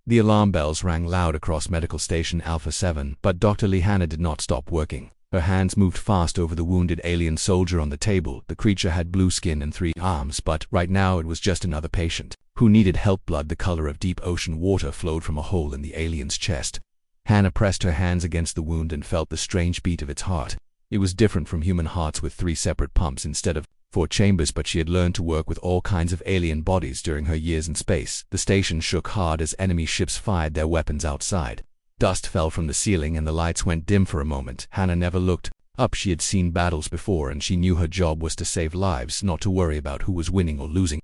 The alarm bells rang loud across Medical Station Alpha 7, but Dr. Lehana did not stop working. Her hands moved fast over the wounded alien soldier on the table. The creature had blue skin and 3 arms, but right now it was just another patient who needed help. Blood the color of deep ocean water flowed from a hole in the alien's chest. Hannah pressed her hands against the wound and felt the strange beat of its heart. It was different from human hearts with 3 separate pumps instead of 4 chambers, but she had learned to work with all kinds of alien bodies during her years in space. The station shook hard as enemy ships fired their weapons outside. Dust fell from the ceiling and the lights went dim for a moment. Hannah never looked up. She had seen battles before and she knew her job was to save lives, not to worry about who was winning or losing.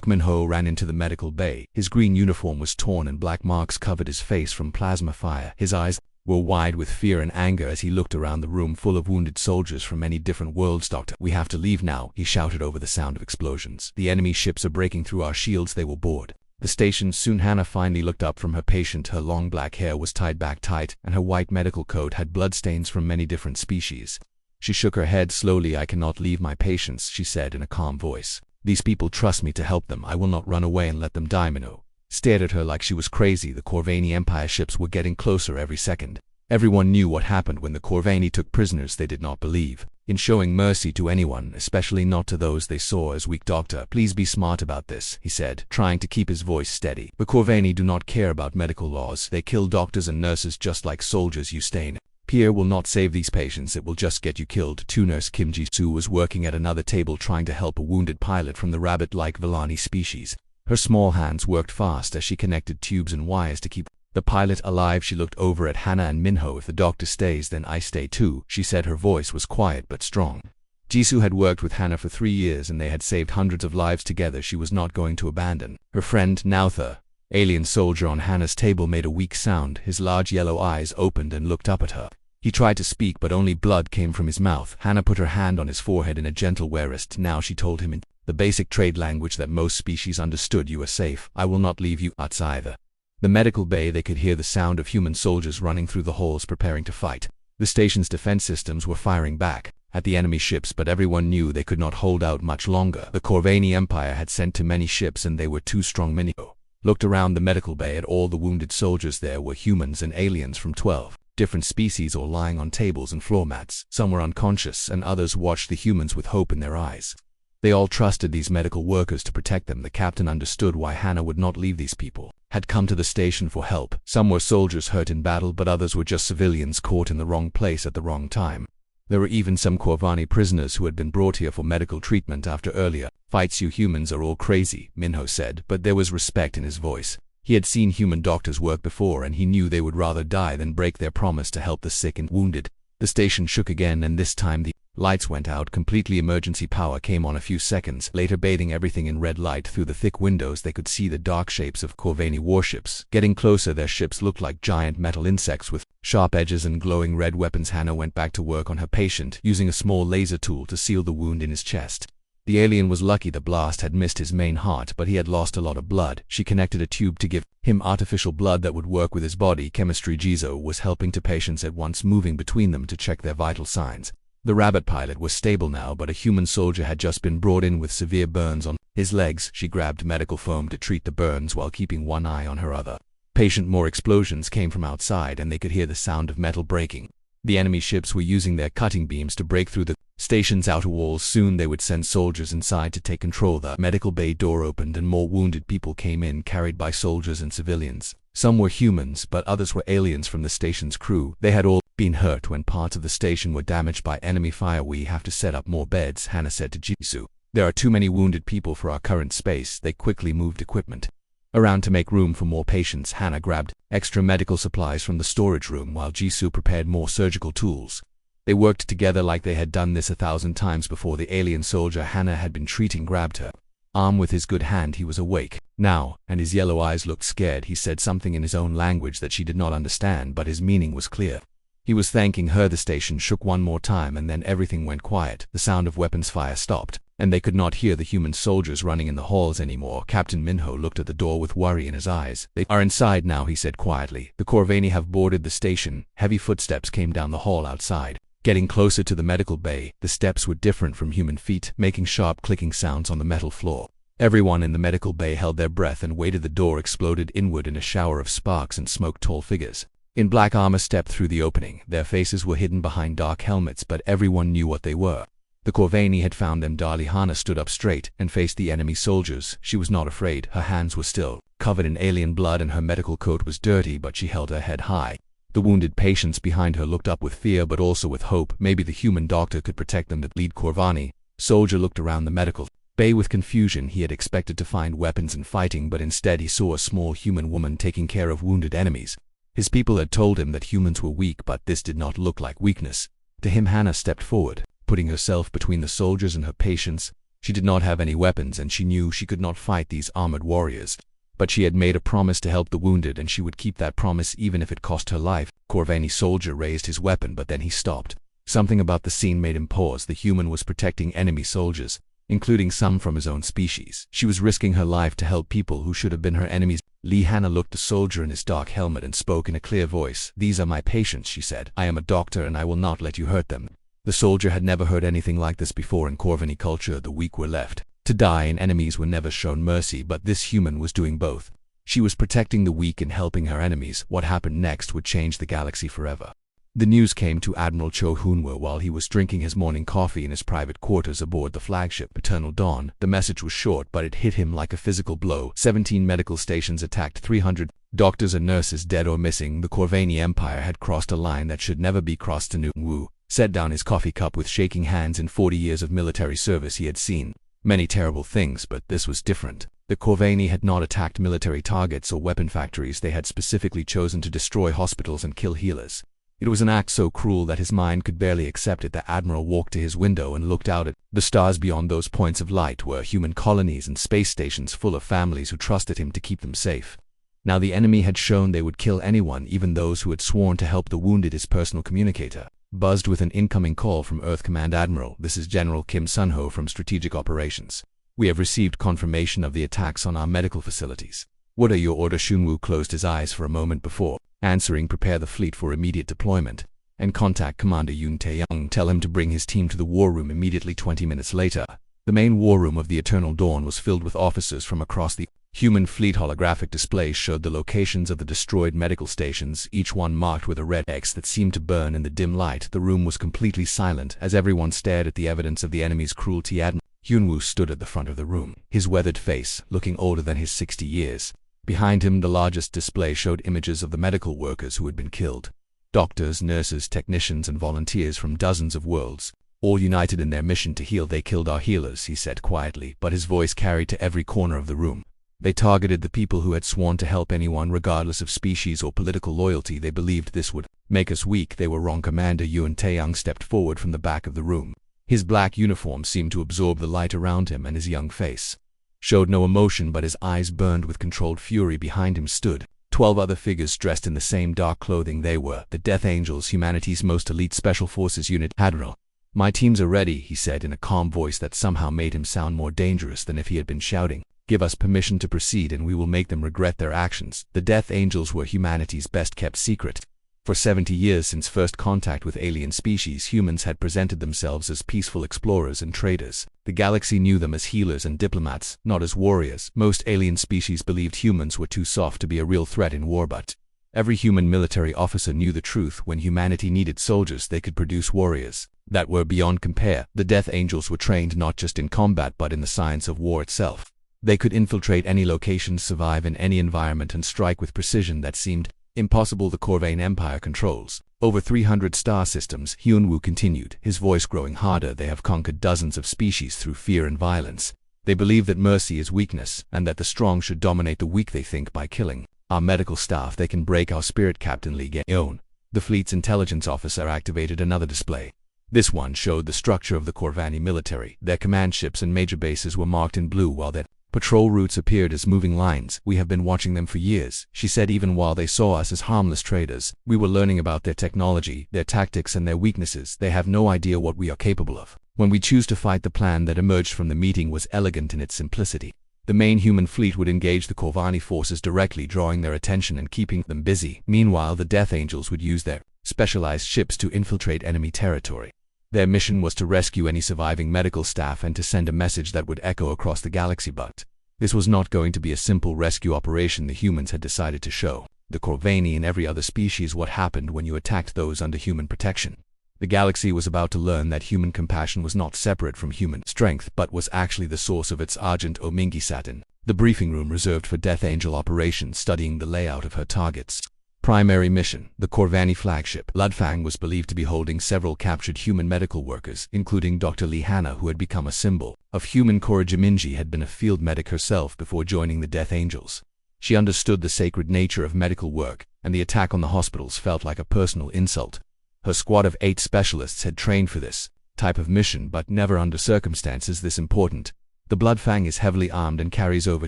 Minho ran into the medical bay. His green uniform was torn and black marks covered his face from plasma fire. His eyes were wide with fear and anger as he looked around the room full of wounded soldiers from many different worlds. "Doctor, we have to leave now," he shouted over the sound of explosions. "The enemy ships are breaking through our shields. They will board the station soon." Hannah finally looked up from her patient. Her long black hair was tied back tight, and her white medical coat had bloodstains from many different species. She shook her head slowly. "I cannot leave my patients," she said in a calm voice. "These people trust me to help them. I will not run away and let them die." Minho stared at her like she was crazy. The Corvani Empire ships were getting closer every second. Everyone knew what happened when the Corvani took prisoners. They did not believe in showing mercy to anyone, especially not to those they saw as weak. "Doctor, please be smart about this," he said, trying to keep his voice steady. "The Corvani do not care about medical laws. They kill doctors and nurses just like soldiers. You stain Pierre will not save these patients. It will just get you killed too." Nurse Kim Ji-soo was working at another table trying to help a wounded pilot from the rabbit-like Villani species. Her small hands worked fast as she connected tubes and wires to keep the pilot alive. She looked over at Hannah and Minho. "If the doctor stays, then I stay too," she said. Her voice was quiet but strong. Jisoo had worked with Hannah for 3 years and they had saved hundreds of lives together. She was not going to abandon her friend. Nautha, alien soldier on Hannah's table, made a weak sound. His large yellow eyes opened and looked up at her. He tried to speak, but only blood came from his mouth. Hannah put her hand on his forehead in a gentle "Wherest." Now she told him in the basic trade language that most species understood. "You are safe. I will not leave you either." The medical bay, they could hear the sound of human soldiers running through the halls preparing to fight. The station's defense systems were firing back at the enemy ships, but everyone knew they could not hold out much longer. The Corvani Empire had sent too many ships and they were too strong. Minho looked around the medical bay at all the wounded soldiers. There were humans and aliens from 12 different species, all lying on tables and floor mats. Some were unconscious and others watched the humans with hope in their eyes. They all trusted these medical workers to protect them. The captain understood why Hannah would not leave. These people had come to the station for help. Some were soldiers hurt in battle, but others were just civilians caught in the wrong place at the wrong time. There were even some Corvani prisoners who had been brought here for medical treatment after earlier fights. "You humans are all crazy," Minho said, but there was respect in his voice. He had seen human doctors work before and he knew they would rather die than break their promise to help the sick and wounded. The station shook again and this time the lights went out completely. Emergency power came on a few seconds later, bathing everything in red light. Through the thick windows they could see the dark shapes of Corvani warships getting closer. Their ships looked like giant metal insects with sharp edges and glowing red weapons. Hannah went back to work on her patient, using a small laser tool to seal the wound in his chest. The alien was lucky the blast had missed his main heart, but he had lost a lot of blood. She connected a tube to give him artificial blood that would work with his body chemistry. Jizo was helping 2 patients at once, moving between them to check their vital signs. The rabbit pilot was stable now, but a human soldier had just been brought in with severe burns on his legs. She grabbed medical foam to treat the burns while keeping one eye on her other patient. More explosions came from outside and they could hear the sound of metal breaking. The enemy ships were using their cutting beams to break through the station's outer walls. Soon they would send soldiers inside to take control. The medical bay door opened and more wounded people came in, carried by soldiers and civilians. Some were humans, but others were aliens from the station's crew. They had all been hurt when parts of the station were damaged by enemy fire. "We have to set up more beds," Hannah said to Jisoo. "There are too many wounded people for our current space." They quickly moved equipment around to make room for more patients. Hannah grabbed extra medical supplies from the storage room while Jisoo prepared more surgical tools. They worked together like they had done this 1,000 times before. The alien soldier Hannah had been treating grabbed her arm with his good hand. He was awake now, and his yellow eyes looked scared. He said something in his own language that she did not understand, but his meaning was clear. He was thanking her. The station shook one more time and then everything went quiet. The sound of weapons fire stopped, and they could not hear the human soldiers running in the halls anymore. Captain Minho looked at the door with worry in his eyes. "They are inside now," he said quietly. "The Corvani have boarded the station." Heavy footsteps came down the hall outside, getting closer to the medical bay. The steps were different from human feet, making sharp clicking sounds on the metal floor. Everyone in the medical bay held their breath and waited. The door exploded inward in a shower of sparks and smoke. Tall figures in black armor stepped through the opening. Their faces were hidden behind dark helmets, but everyone knew what they were. The Corvani had found them. Darliana stood up straight and faced the enemy soldiers. She was not afraid. Her hands were still covered in alien blood and her medical coat was dirty, but she held her head high. The wounded patients behind her looked up with fear but also with hope. Maybe the human doctor could protect them. The lead Corvani soldier looked around the medical bay with confusion. He had expected to find weapons and fighting, but instead he saw a small human woman taking care of wounded enemies. His people had told him that humans were weak, but this did not look like weakness. To him, Hannah stepped forward, putting herself between the soldiers and her patients. She did not have any weapons and she knew she could not fight these armored warriors. But she had made a promise to help the wounded and she would keep that promise even if it cost her life. Corvani soldier raised his weapon, but then he stopped. Something about the scene made him pause. The human was protecting enemy soldiers, including some from his own species. She was risking her life to help people who should have been her enemies. Hannah looked the soldier in his dark helmet and spoke in a clear voice. "These are my patients," she said. "I am a doctor and I will not let you hurt them." The soldier had never heard anything like this before. In Corvani culture, the weak were left to die and enemies were never shown mercy, but this human was doing both. She was protecting the weak and helping her enemies. What happened next would change the galaxy forever. The news came to Admiral Cho Hunwa while he was drinking his morning coffee in his private quarters aboard the flagship Eternal Dawn. The message was short, but it hit him like a physical blow. 17 medical stations attacked, 300 doctors and nurses dead or missing. The Corvani Empire had crossed a line that should never be crossed. Newton Wu set down his coffee cup with shaking hands. In 40 years of military service he had seen many terrible things, but this was different. The Corvani had not attacked military targets or weapon factories. They had specifically chosen to destroy hospitals and kill healers. It was an act so cruel that his mind could barely accept it. The Admiral walked to his window and looked out at the stars. Beyond those points of light were human colonies and space stations full of families who trusted him to keep them safe. Now the enemy had shown they would kill anyone, even those who had sworn to help the wounded. His personal communicator buzzed with an incoming call from Earth Command. "Admiral, this is General Kim Sun-ho from Strategic Operations. We have received confirmation of the attacks on our medical facilities. What are your orders?" Shunwu closed his eyes for a moment before answering. "Prepare the fleet for immediate deployment and contact Commander Yoon Tae-young. Tell him to bring his team to the war room immediately." 20 minutes later, the main war room of the Eternal Dawn was filled with officers from across the human fleet. Holographic displays showed the locations of the destroyed medical stations, each one marked with a red X that seemed to burn in the dim light. The room was completely silent as everyone stared at the evidence of the enemy's cruelty. Admiral Hyunwoo stood at the front of the room, his weathered face looking older than his 60 years. Behind him, the largest display showed images of the medical workers who had been killed. Doctors, nurses, technicians, and volunteers from dozens of worlds, all united in their mission to heal. "They killed our healers," he said quietly, but his voice carried to every corner of the room. "They targeted the people who had sworn to help anyone regardless of species or political loyalty. They believed this would make us weak. They were wrong." Commander Yoon Tae-young stepped forward from the back of the room. His black uniform seemed to absorb the light around him, and his young face showed no emotion, but his eyes burned with controlled fury. Behind him stood 12 other figures dressed in the same dark clothing. They were the Death Angels, humanity's most elite special forces unit. "Admiral, my teams are ready," he said in a calm voice that somehow made him sound more dangerous than if he had been shouting. "Give us permission to proceed and we will make them regret their actions." The Death Angels were humanity's best-kept secret. For 70 years since first contact with alien species, humans had presented themselves as peaceful explorers and traders. The galaxy knew them as healers and diplomats, not as warriors. Most alien species believed humans were too soft to be a real threat in war, but every human military officer knew the truth. When humanity needed soldiers, they could produce warriors that were beyond compare. The Death Angels were trained not just in combat but in the science of war itself. They could infiltrate any location, survive in any environment, and strike with precision that seemed impossible. The Corvane Empire controls over 300 star systems, Hyunwoo continued, his voice growing harder. They have conquered dozens of species through fear and violence. They believe that mercy is weakness, and that the strong should dominate the weak. They think by killing our medical staff they can break our spirit. Captain Lee Gaeon, the fleet's intelligence officer, activated another display. This one showed the structure of the Corvani military. Their command ships and major bases were marked in blue, while their patrol routes appeared as moving lines. "We have been watching them for years," she said. "Even while they saw us as harmless traders, we were learning about their technology, their tactics, and their weaknesses. They have no idea what we are capable of when we choose to fight." The plan that emerged from the meeting was elegant in its simplicity. The main human fleet would engage the Corvani forces directly, drawing their attention and keeping them busy. Meanwhile, the Death Angels would use their specialized ships to infiltrate enemy territory. Their mission was to rescue any surviving medical staff and to send a message that would echo across the galaxy. But This was not going to be a simple rescue operation the humans had decided to show the Corvani and every other species what happened when you attacked those under human protection. The galaxy was about to learn that human compassion was not separate from human strength but was actually the source of its Argent Omingi Satin, the briefing room reserved for Death Angel operations, studying the layout of her targets. Primary mission: the Corvani flagship. Bloodfang was believed to be holding several captured human medical workers, including Dr. Lihana, who had become a symbol of human courage. Minji had been a field medic herself before joining the Death Angels. She understood the sacred nature of medical work, and the attack on the hospitals felt like a personal insult. Her squad of 8 specialists had trained for this type of mission, but never under circumstances this important. The Bloodfang is heavily armed and carries over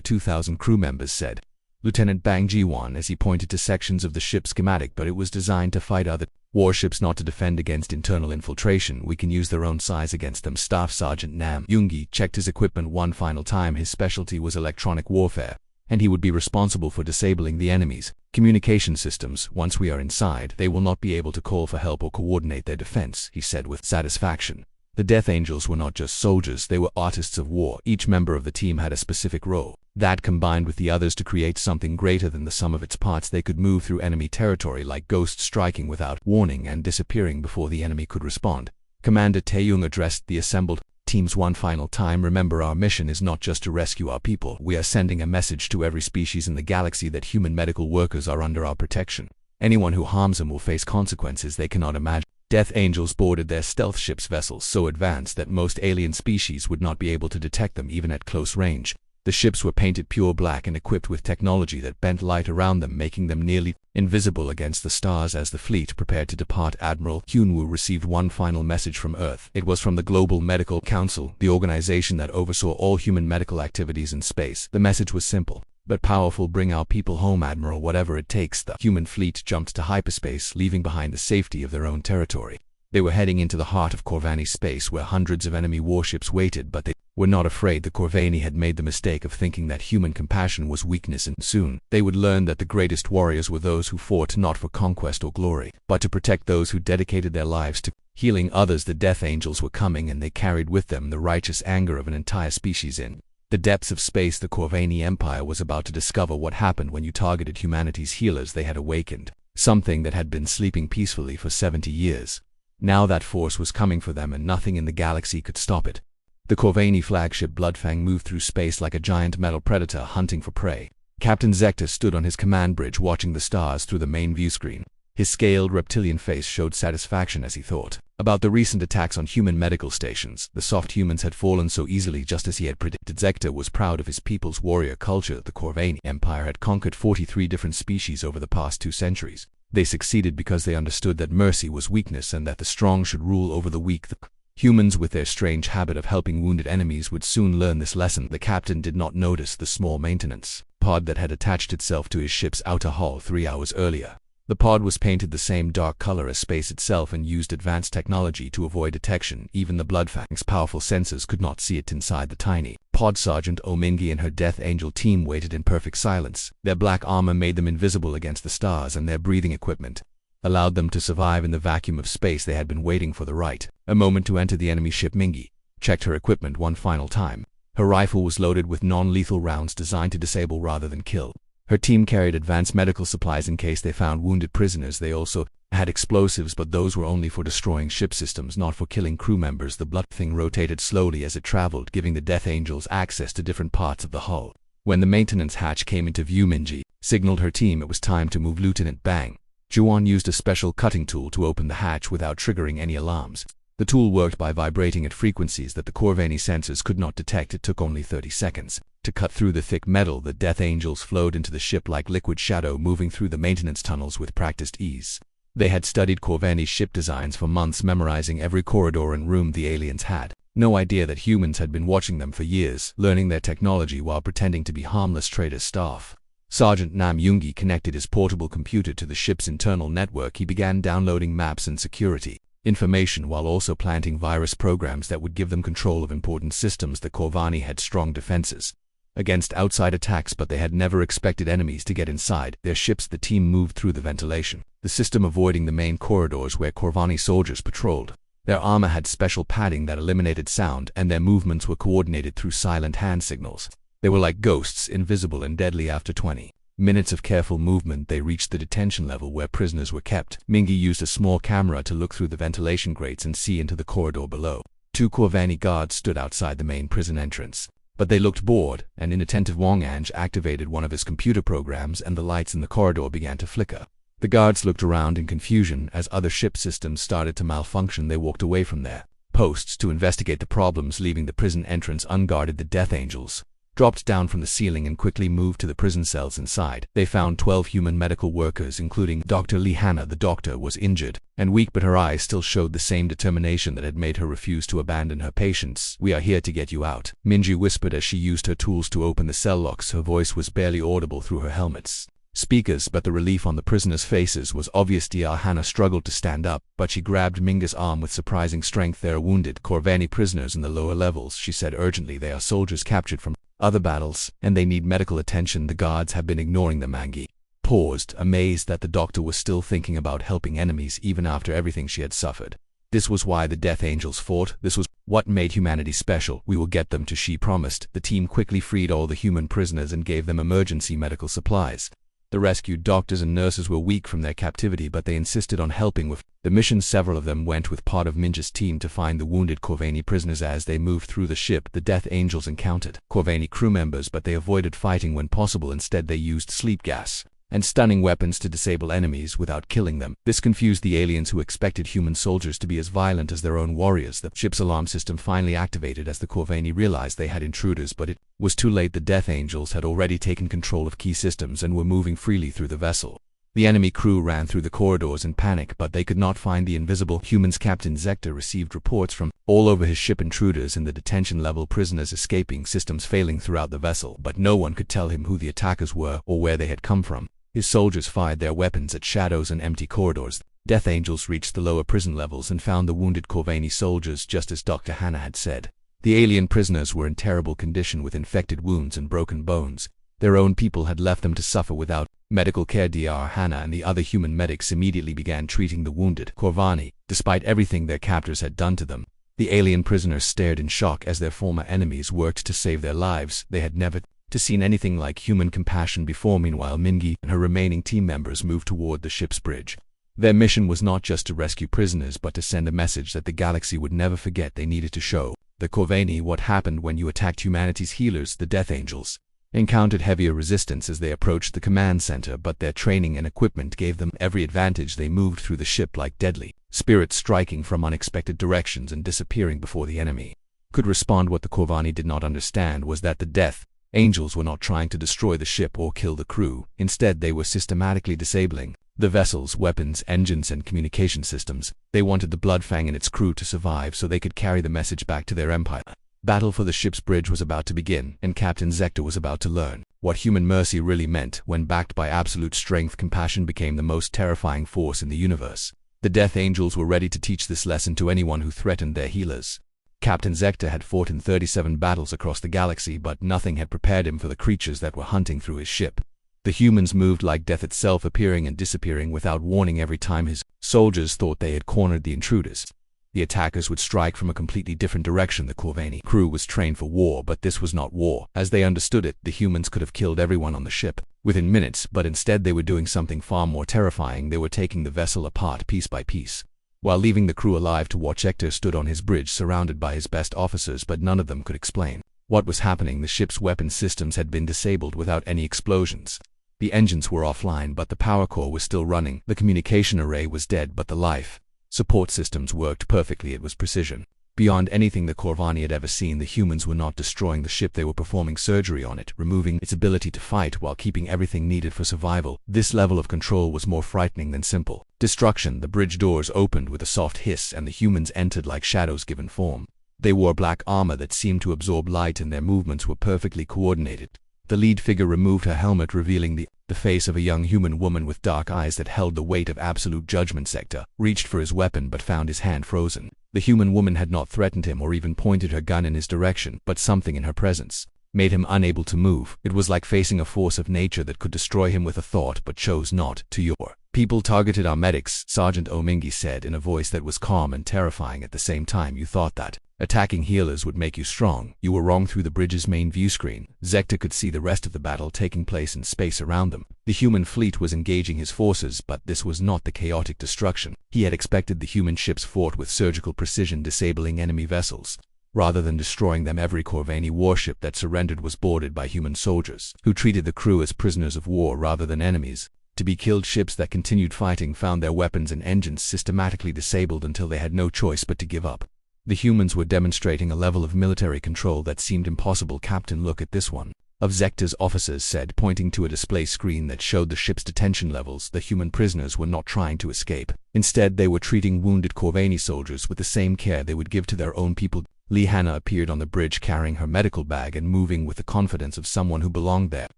2,000 crew members, said Lieutenant Bang Jiwan as he pointed to sections of the ship's schematic, but it was designed to fight other warships, not to defend against internal infiltration. We can use their own size against them. Staff Sergeant Nam Yoongi checked his equipment one final time. His specialty was electronic warfare, and he would be responsible for disabling the enemy's communication systems. Once we are inside, they will not be able to call for help or coordinate their defense, he said with satisfaction. The Death Angels were not just soldiers, they were artists of war. Each member of the team had a specific role that combined with the others to create something greater than the sum of its parts. They could move through enemy territory like ghosts, striking without warning and disappearing before the enemy could respond. Commander Taeyong addressed the assembled teams one final time. Remember, our mission is not just to rescue our people. We are sending a message to every species in the galaxy that human medical workers are under our protection. Anyone who harms them will face consequences they cannot imagine. Death Angels boarded their stealth ships, vessels so advanced that most alien species would not be able to detect them even at close range. The ships were painted pure black and equipped with technology that bent light around them, making them nearly invisible against the stars. As the fleet prepared to depart, Admiral Hyunwoo received one final message from Earth. It was from the Global Medical Council, the organization that oversaw all human medical activities in space. The message was simple but powerful: bring our people home, Admiral, whatever it takes. The human fleet jumped to hyperspace, leaving behind the safety of their own territory. They were heading into the heart of Corvani space, where hundreds of enemy warships waited, but they were not afraid. The Corvani had made the mistake of thinking that human compassion was weakness, and soon they would learn that the greatest warriors were those who fought not for conquest or glory, but to protect those who dedicated their lives to healing others. The Death Angels were coming, and they carried with them the righteous anger of an entire species. In the depths of space, the Corvani Empire was about to discover what happened when you targeted humanity's healers. They had awakened something that had been sleeping peacefully for 70 years. Now that force was coming for them, and nothing in the galaxy could stop it. The Corvani flagship Bloodfang moved through space like a giant metal predator hunting for prey. Captain Zector stood on his command bridge watching the stars through the main view screen. His scaled reptilian face showed satisfaction as he thought about the recent attacks on human medical stations. The soft humans had fallen so easily, just as he had predicted. Zector was proud of his people's warrior culture. The Corvani Empire had conquered 43 different species over the past 2 centuries. They succeeded because they understood that mercy was weakness and that the strong should rule over the weak. The humans, with their strange habit of helping wounded enemies, would soon learn this lesson. The captain did not notice the small maintenance pod that had attached itself to his ship's outer hull 3 hours earlier. The pod was painted the same dark color as space itself and used advanced technology to avoid detection. Even the Bloodfang's powerful sensors could not see it inside the tiny pod. Sergeant Omingi and her Death Angel team waited in perfect silence. Their black armor made them invisible against the stars, and their breathing equipment allowed them to survive in the vacuum of space. They had been waiting for the right moment to enter the enemy ship. Mingi checked her equipment one final time. Her rifle was loaded with non-lethal rounds designed to disable rather than kill. Her team carried advanced medical supplies in case they found wounded prisoners. They also had explosives, but those were only for destroying ship systems, not for killing crew members. The Bloodfang rotated slowly as it traveled, giving the Death Angels access to different parts of the hull. When the maintenance hatch came into view, Minji signaled her team it was time to move. Lieutenant Bang Juan used a special cutting tool to open the hatch without triggering any alarms. The tool worked by vibrating at frequencies that the Corvani sensors could not detect. It took only 30 seconds to cut through the thick metal. The Death Angels flowed into the ship like liquid shadow, moving through the maintenance tunnels with practiced ease. They had studied Corvani ship designs for months, memorizing every corridor and room. The aliens had no idea that humans had been watching them for years, learning their technology while pretending to be harmless traders. Staff Sergeant Nam Yoongi connected his portable computer to the ship's internal network. He began downloading maps and security information while also planting virus programs that would give them control of important systems. The Corvani had strong defenses against outside attacks, but they had never expected enemies to get inside their ships. The team moved through the ventilation, the system avoiding the main corridors where Corvani soldiers patrolled. Their armor had special padding that eliminated sound, and their movements were coordinated through silent hand signals. They were like ghosts, invisible and deadly. After 20 minutes of careful movement, they reached the detention level where prisoners were kept. Mingy used a small camera to look through the ventilation grates and see into the corridor below. 2 Corvani guards stood outside the main prison entrance, but they looked bored, and inattentive Wang Ange activated one of his computer programs and the lights in the corridor began to flicker. The guards looked around in confusion. As other ship systems started to malfunction, they walked away from their posts to investigate the problems, leaving the prison entrance unguarded. The Death Angels dropped down from the ceiling and quickly moved to the prison cells inside. They found 12 human medical workers, including Dr. Li Hannah. The doctor was injured and weak, but her eyes still showed the same determination that had made her refuse to abandon her patients. "We are here to get you out," Minji whispered as she used her tools to open the cell locks. Her voice was barely audible through her helmet's speakers, but the relief on the prisoners' faces was obvious. Dr. Hannah struggled to stand up, but she grabbed Minga's arm with surprising strength. "There are wounded Corvani prisoners in the lower levels," she said urgently. "They are soldiers captured from other battles, and they need medical attention. The guards have been ignoring them." Mangi paused, amazed that the doctor was still thinking about helping enemies even after everything she had suffered. This was why the Death Angels fought. This was what made humanity special. "We will get them to," she promised. The team quickly freed all the human prisoners and gave them emergency medical supplies. The rescued doctors and nurses were weak from their captivity, but they insisted on helping with the mission. Several of them went with part of Minja's team to find the wounded Corvani prisoners. As they moved through the ship, the Death Angels encountered Corvani crew members, but they avoided fighting when possible. Instead, they used sleep gas and stunning weapons to disable enemies without killing them. This confused the aliens, who expected human soldiers to be as violent as their own warriors. The ship's alarm system finally activated as the Corvani realized they had intruders, but it was too late. The Death Angels had already taken control of key systems and were moving freely through the vessel. The enemy crew ran through the corridors in panic, but they could not find the invisible humans. Captain Zector received reports from all over his ship: intruders in the detention level, prisoners escaping, systems failing throughout the vessel, but no one could tell him who the attackers were or where they had come from. His soldiers fired their weapons at shadows and empty corridors. Death Angels reached the lower prison levels and found the wounded Corvani soldiers, just as Dr. Hannah had said. The alien prisoners were in terrible condition with infected wounds and broken bones. Their own people had left them to suffer without medical care. Dr. Hannah and the other human medics immediately began treating the wounded Corvani, despite everything their captors had done to them. The alien prisoners stared in shock as their former enemies worked to save their lives. They had never seen anything like human compassion before. Meanwhile, Mingi and her remaining team members moved toward the ship's bridge. Their mission was not just to rescue prisoners, but to send a message that the galaxy would never forget. They needed to show the Corvani what happened when you attacked humanity's healers. The Death Angels encountered heavier resistance as they approached the command center, but their training and equipment gave them every advantage. They moved through the ship like deadly spirits, striking from unexpected directions and disappearing before the enemy could respond. What the Corvani did not understand was that the Death Angels were not trying to destroy the ship or kill the crew. Instead, they were systematically disabling the vessel's weapons, engines, and communication systems. They wanted the Bloodfang and its crew to survive so they could carry the message back to their empire. Battle for the ship's bridge was about to begin, and Captain Zector was about to learn what human mercy really meant. When backed by absolute strength, compassion became the most terrifying force in the universe. The Death Angels were ready to teach this lesson to anyone who threatened their healers. Captain Zector had fought in 37 battles across the galaxy, but nothing had prepared him for the creatures that were hunting through his ship. The humans moved like death itself, appearing and disappearing without warning every time his soldiers thought they had cornered the intruders. The attackers would strike from a completely different direction. The Corvani crew was trained for war, but this was not war. As they understood it, the humans could have killed everyone on the ship within minutes, but instead they were doing something far more terrifying. They were taking the vessel apart piece by piece, while leaving the crew alive to watch. Hector stood on his bridge surrounded by his best officers, but none of them could explain what was happening. The ship's weapon systems had been disabled without any explosions. The engines were offline, but the power core was still running. The communication array was dead, but the life support systems worked perfectly. It was precision beyond anything the Corvani had ever seen. The humans were not destroying the ship, they were performing surgery on it, removing its ability to fight while keeping everything needed for survival. This level of control was more frightening than simple destruction. The bridge doors opened with a soft hiss, and the humans entered like shadows given form. They wore black armor that seemed to absorb light, and their movements were perfectly coordinated. The lead figure removed her helmet, revealing the face of a young human woman with dark eyes that held the weight of absolute judgment. Zector reached for his weapon but found his hand frozen. The human woman had not threatened him or even pointed her gun in his direction, but something in her presence made him unable to move. It was like facing a force of nature that could destroy him with a thought but chose not to. "Your people targeted our medics," Sergeant Omingi said in a voice that was calm and terrifying at the same time. "You thought that Attacking healers would make you strong. You were wrong. Through the bridge's main view screen, Zector could see the rest of the battle taking place in space around them. The human fleet was engaging his forces, but this was not the chaotic destruction he had expected. The human ships fought with surgical precision, disabling enemy vessels. Rather than destroying them, every Corvani warship that surrendered was boarded by human soldiers, who treated the crew as prisoners of war rather than enemies. To be killed, ships that continued fighting found their weapons and engines systematically disabled until they had no choice but to give up. The humans were demonstrating a level of military control that seemed impossible. Captain, look at this one of Zector's officers said, pointing to a display screen that showed the ship's detention levels. The human prisoners were not trying to escape. Instead, they were treating wounded Corvani soldiers with the same care they would give to their own people. Lihanna appeared on the bridge carrying her medical bag and moving with the confidence of someone who belonged there.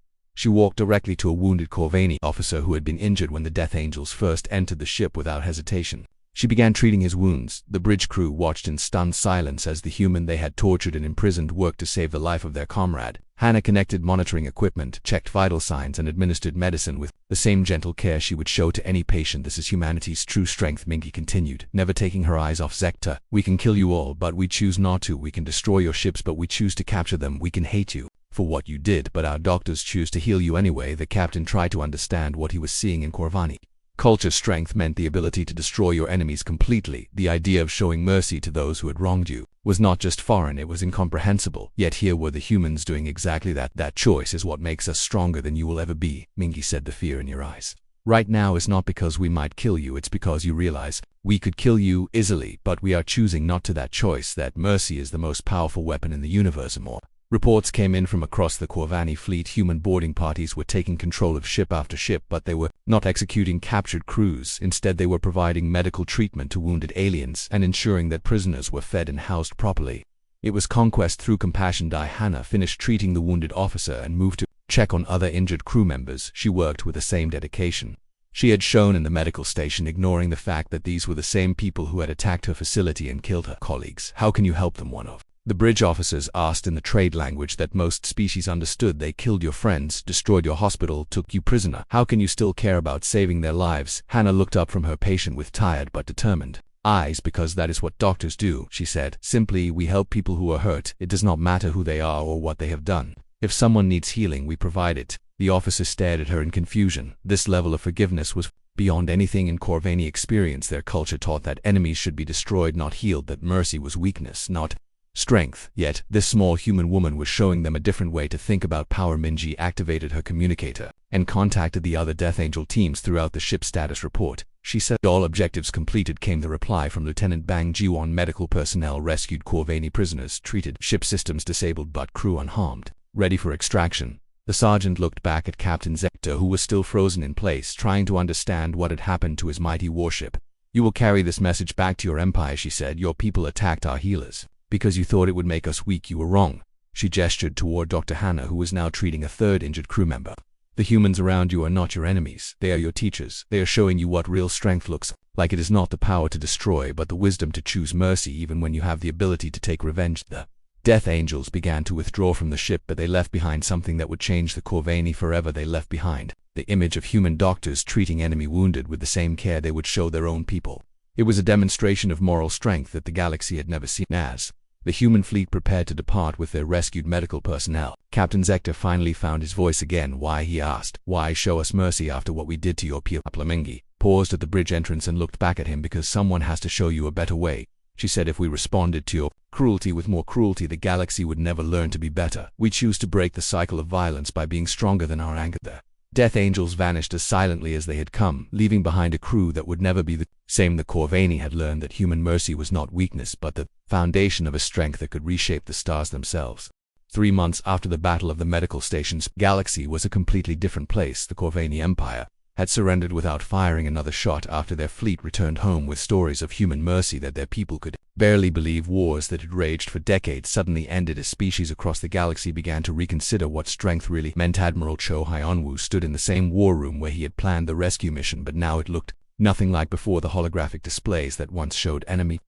She walked directly to a wounded Corvani officer who had been injured when the Death Angels first entered the ship. Without hesitation, she began treating his wounds. The bridge crew watched in stunned silence as the human they had tortured and imprisoned worked to save the life of their comrade. Hannah connected monitoring equipment, checked vital signs, and administered medicine with the same gentle care she would show to any patient. This is humanity's true strength, Mingy continued, never taking her eyes off Zector. We can kill you all, but we choose not to. We can destroy your ships, but we choose to capture them. We can hate you for what you did, but our doctors choose to heal you anyway. The captain tried to understand what he was seeing in Corvani. Culture strength meant the ability to destroy your enemies completely. The idea of showing mercy to those who had wronged you was not just foreign, it was incomprehensible. Yet here were the humans doing exactly that. That choice is what makes us stronger than you will ever be, Mingy said, the fear in your eyes right now is not because we might kill you, it's because you realize we could kill you easily, but we are choosing not to. That choice, that mercy, is the most powerful weapon in the universe. More reports came in from across the Corvani fleet. Human boarding parties were taking control of ship after ship, but they were not executing captured crews. Instead, they were providing medical treatment to wounded aliens and ensuring that prisoners were fed and housed properly. It was conquest through compassion. Hannah finished treating the wounded officer and moved to check on other injured crew members. She worked with the same dedication she had shown in the medical station, ignoring the fact that these were the same people who had attacked her facility and killed her colleagues. How can you help them? One of the bridge officers asked in the trade language that most species understood. They killed your friends, destroyed your hospital, took you prisoner. How can you still care about saving their lives? Hannah looked up from her patient with tired but determined eyes. Because that is what doctors do, she said. Simply, we help people who are hurt. It does not matter who they are or what they have done. If someone needs healing, we provide it. The officer stared at her in confusion. This level of forgiveness was beyond anything in Corvani experience. Their culture taught that enemies should be destroyed, not healed, that mercy was weakness, not strength. Yet, this small human woman was showing them a different way to think about power. Mingy activated her communicator and contacted the other Death Angel teams throughout the ship. Status report, she said. All objectives completed, came the reply from Lieutenant Bang Jiwon. Medical personnel rescued Corvani prisoners, treated, ship systems disabled but crew unharmed, ready for extraction. The sergeant looked back at Captain Zector, who was still frozen in place, trying to understand what had happened to his mighty warship. You will carry this message back to your empire, she said. Your people attacked our healers because you thought it would make us weak. You were wrong. She gestured toward Dr. Hannah, who was now treating a third injured crew member. The humans around you are not your enemies. They are your teachers. They are showing you what real strength looks like. It is not the power to destroy, but the wisdom to choose mercy even when you have the ability to take revenge. The Death Angels began to withdraw from the ship, but they left behind something that would change the Corvani forever. They left behind the image of human doctors treating enemy wounded with the same care they would show their own people. It was a demonstration of moral strength that the galaxy had never seen. As the human fleet prepared to depart with their rescued medical personnel, Captain Zector finally found his voice again. Why, he asked. Why show us mercy after what we did to your people? Mingy paused at the bridge entrance and looked back at him. Because someone has to show you a better way, she said. If we responded to your cruelty with more cruelty, the galaxy would never learn to be better. We choose to break the cycle of violence by being stronger than our anger. The Death Angels vanished as silently as they had come, leaving behind a crew that would never be the same. The Corvani had learned that human mercy was not weakness, but the foundation of a strength that could reshape the stars themselves. 3 months after the Battle of the Medical Station's galaxy was a completely different place. The Corvani Empire had surrendered without firing another shot after their fleet returned home with stories of human mercy that their people could barely believe. Wars that had raged for decades suddenly ended as species across the galaxy began to reconsider what strength really meant. Admiral Cho Hyunwoo stood in the same war room where he had planned the rescue mission, but now it looked nothing like before. The holographic displays that once showed enemy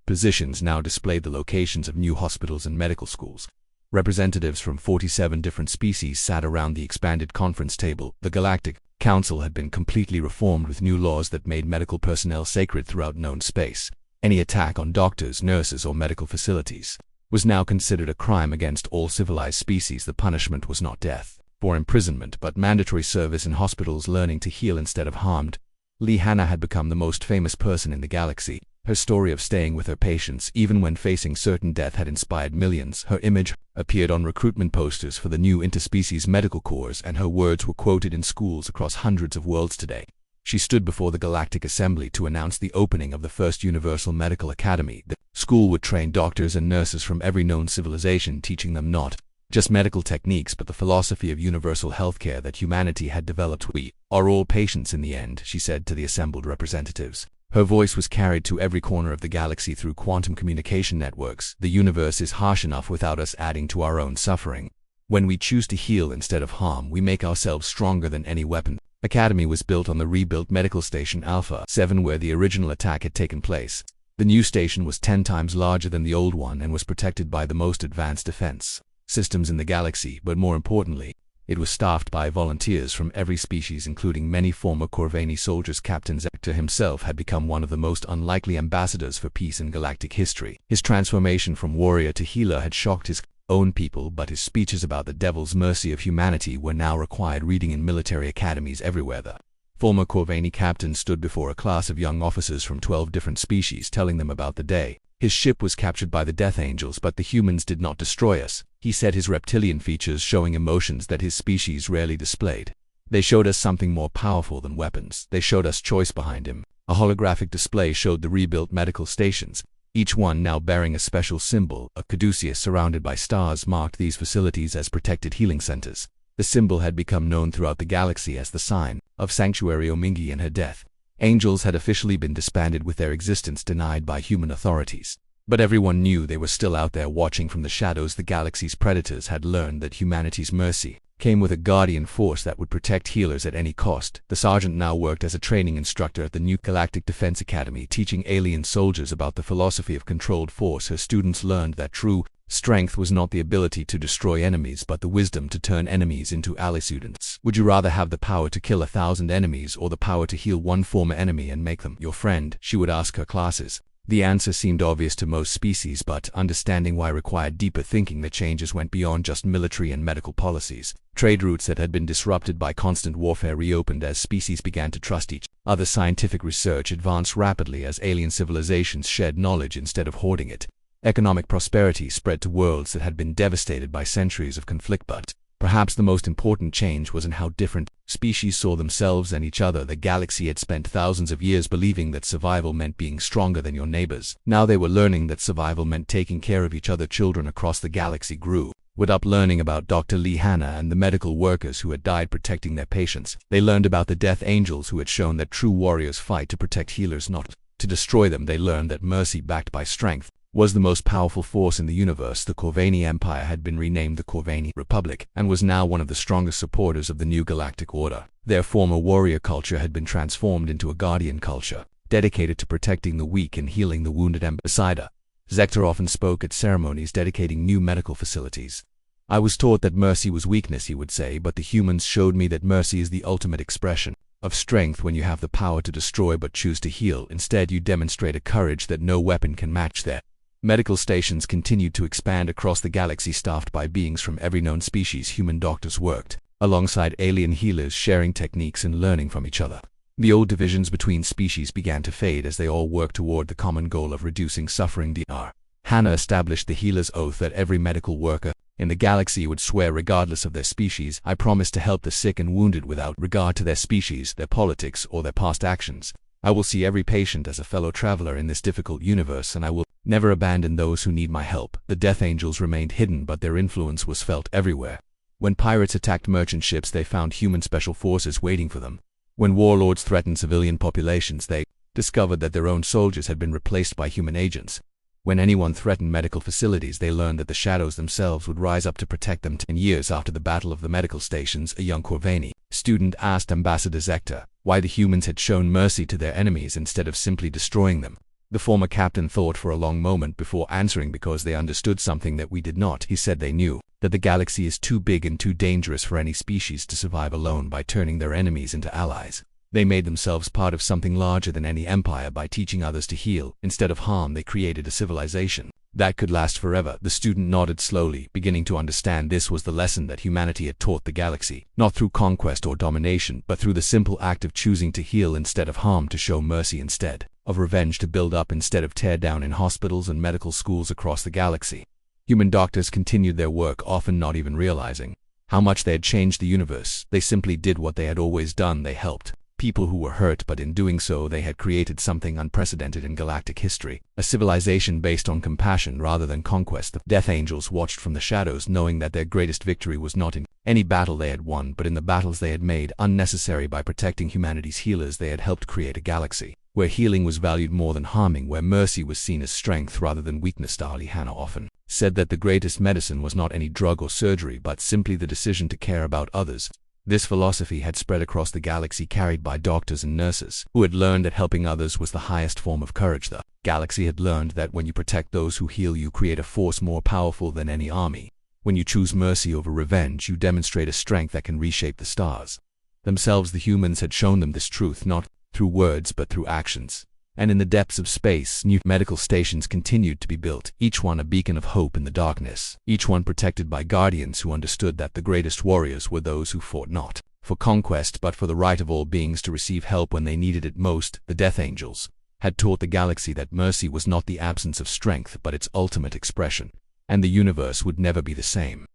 positions now displayed the locations of new hospitals and medical schools. Representatives from 47 different species sat around the expanded conference table. The Galactic Council had been completely reformed with new laws that made medical personnel sacred throughout known space. Any attack on doctors, nurses, or medical facilities was now considered a crime against all civilized species. The punishment was not death or imprisonment, but mandatory service in hospitals, learning to heal instead of harmed. Lihanna had become the most famous person in the galaxy. Her story of staying with her patients even when facing certain death had inspired millions. Her image appeared on recruitment posters for the new interspecies medical corps, and her words were quoted in schools across hundreds of worlds today. She stood before the Galactic Assembly to announce the opening of the first Universal Medical Academy. The school would train doctors and nurses from every known civilization, teaching them not just medical techniques but the philosophy of universal healthcare that humanity had developed. "We are all patients in the end," she said to the assembled representatives. Her voice was carried to every corner of the galaxy through quantum communication networks. "The universe is harsh enough without us adding to our own suffering. When we choose to heal instead of harm, we make ourselves stronger than any weapon." Academy was built on the rebuilt medical station Alpha 7 where the original attack had taken place. The new station was 10 times larger than the old one and was protected by the most advanced defense systems in the galaxy, but more importantly, it was staffed by volunteers from every species, including many former Corvani soldiers. Captain Zector himself had become one of the most unlikely ambassadors for peace in galactic history. His transformation from warrior to healer had shocked his own people, but his speeches about the devil's mercy of humanity were now required reading in military academies everywhere. The former Corvani captain stood before a class of young officers from 12 different species, telling them about the day his ship was captured by the Death Angels, but the humans did not destroy us. He said, his reptilian features showing emotions that his species rarely displayed. "They showed us something more powerful than weapons. They showed us choice." Behind him, a holographic display showed the rebuilt medical stations, each one now bearing a special symbol. A caduceus surrounded by stars marked these facilities as protected healing centers. The symbol had become known throughout the galaxy as the sign of Sanctuary Omingi and her death. Angels had officially been disbanded with their existence denied by human authorities. But everyone knew they were still out there watching from the shadows. The galaxy's predators had learned that humanity's mercy came with a guardian force that would protect healers at any cost. The sergeant now worked as a training instructor at the new Galactic Defense Academy, teaching alien soldiers about the philosophy of controlled force. Her students learned that true strength was not the ability to destroy enemies, but the wisdom to turn enemies into ally students. "Would you rather have the power to kill 1,000 enemies or the power to heal one former enemy and make them your friend?" she would ask her classes. The answer seemed obvious to most species, but understanding why required deeper thinking. The changes went beyond just military and medical policies. Trade routes that had been disrupted by constant warfare reopened as species began to trust each other. Scientific research advanced rapidly as alien civilizations shared knowledge instead of hoarding it. Economic prosperity spread to worlds that had been devastated by centuries of conflict, but perhaps the most important change was in how different species saw themselves and each other. The galaxy had spent thousands of years believing that survival meant being stronger than your neighbors. Now they were learning that survival meant taking care of each other. Children across the galaxy grew up learning about Dr. Lihanna and the medical workers who had died protecting their patients. They learned about the Death Angels who had shown that true warriors fight to protect healers, not to destroy them. They learned that mercy backed by strength was the most powerful force in the universe. The Corvani Empire had been renamed the Corvani Republic and was now one of the strongest supporters of the new galactic order. Their former warrior culture had been transformed into a guardian culture, dedicated to protecting the weak and healing the wounded. Ambassador Zector often spoke at ceremonies dedicating new medical facilities. "I was taught that mercy was weakness," he would say, "but the humans showed me that mercy is the ultimate expression of strength. When you have the power to destroy but choose to heal instead, you demonstrate a courage that no weapon can match." There medical stations continued to expand across the galaxy, staffed by beings from every known species. Human doctors worked alongside alien healers, sharing techniques and learning from each other. The old divisions between species began to fade as they all worked toward the common goal of reducing suffering. Dr. Hannah established the healer's oath that every medical worker in the galaxy would swear, regardless of their species, "I promise to help the sick and wounded without regard to their species, their politics, or their past actions. I will see every patient as a fellow traveler in this difficult universe, and I will never abandon those who need my help." The Death Angels remained hidden, but their influence was felt everywhere. When pirates attacked merchant ships, they found human special forces waiting for them. When warlords threatened civilian populations, they discovered that their own soldiers had been replaced by human agents. When anyone threatened medical facilities, they learned that the shadows themselves would rise up to protect them. 10 years after the Battle of the Medical Stations, a young Corvani student asked Ambassador Zector why the humans had shown mercy to their enemies instead of simply destroying them. The former captain thought for a long moment before answering. "Because they understood something that we did not," he said. "They knew that the galaxy is too big and too dangerous for any species to survive alone by turning their enemies into allies. They made themselves part of something larger than any empire by teaching others to heal. Instead of harm, they created a civilization that could last forever. The student nodded slowly, beginning to understand this was the lesson that humanity had taught the galaxy, not through conquest or domination, but through the simple act of choosing to heal instead of harm, to show mercy instead of revenge, to build up instead of tear down. In hospitals and medical schools across the galaxy, human doctors continued their work, often not even realizing how much they had changed the universe. They simply did what they had always done. They helped people who were hurt, but in doing so they had created something unprecedented in galactic history, a civilization based on compassion rather than conquest. The Death Angels watched from the shadows, knowing that their greatest victory was not in any battle they had won, but in the battles they had made unnecessary. By protecting humanity's healers, they had helped create a galaxy where healing was valued more than harming, where mercy was seen as strength rather than weakness. Dr. Hannah often said that the greatest medicine was not any drug or surgery, but simply the decision to care about others. This philosophy had spread across the galaxy, carried by doctors and nurses who had learned that helping others was the highest form of courage. The galaxy had learned that when you protect those who heal, you create a force more powerful than any army. When you choose mercy over revenge, you demonstrate a strength that can reshape the stars themselves. The humans had shown them this truth, not through words but through actions. And in the depths of space, new medical stations continued to be built, each one a beacon of hope in the darkness, each one protected by guardians who understood that the greatest warriors were those who fought not for conquest but for the right of all beings to receive help when they needed it most. The Death Angels had taught the galaxy that mercy was not the absence of strength but its ultimate expression, and the universe would never be the same